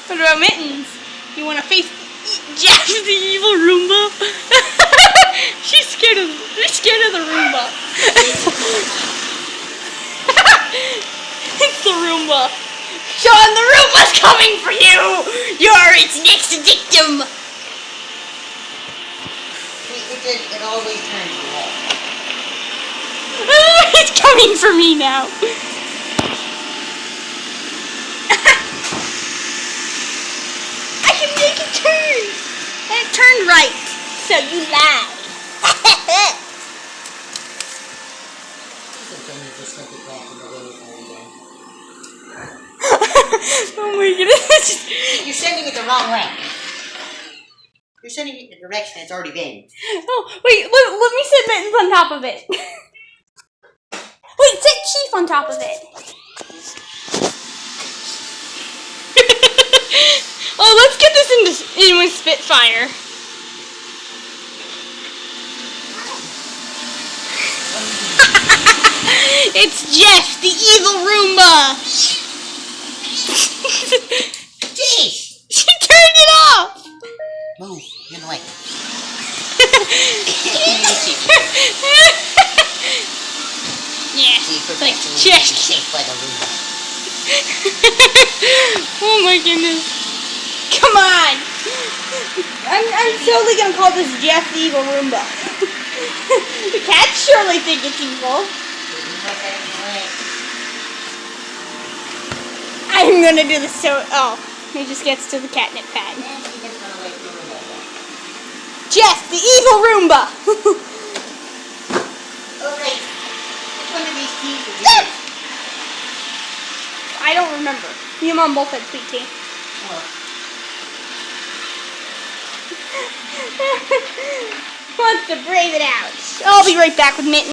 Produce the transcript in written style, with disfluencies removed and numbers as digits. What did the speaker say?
What about Mittens? You want to face Jeff the evil Roomba? She's scared of the Roomba. It's the Roomba. Sean, the Roomba's coming for you! You're its next victim! It always turns red. It's coming for me now. I can make it turn! And it turned right. So you lied. Oh my goodness. You're sending it the wrong way. You're sending it in the direction it's already been. Oh, wait, let me set Mittens on top of it. Wait, set Chief on top of it. Oh, let's get this in with Spitfire. It's Jeff, the evil Roomba. Jeez! She turned it off. Move, in the way. Yeah, it's like Jeff. Safe by the Roomba. Oh my goodness. Come on. I'm totally gonna call this Jeff the evil Roomba. The cats surely think it's evil. I'm gonna do this so. Oh, he just gets to the catnip pad. Jeff, the evil Roomba! Alright. Which one of these teeth is yours? I don't remember. Me and Mom both had sweet tea. Oh. Wants to brave it out. I'll be right back with Mittens.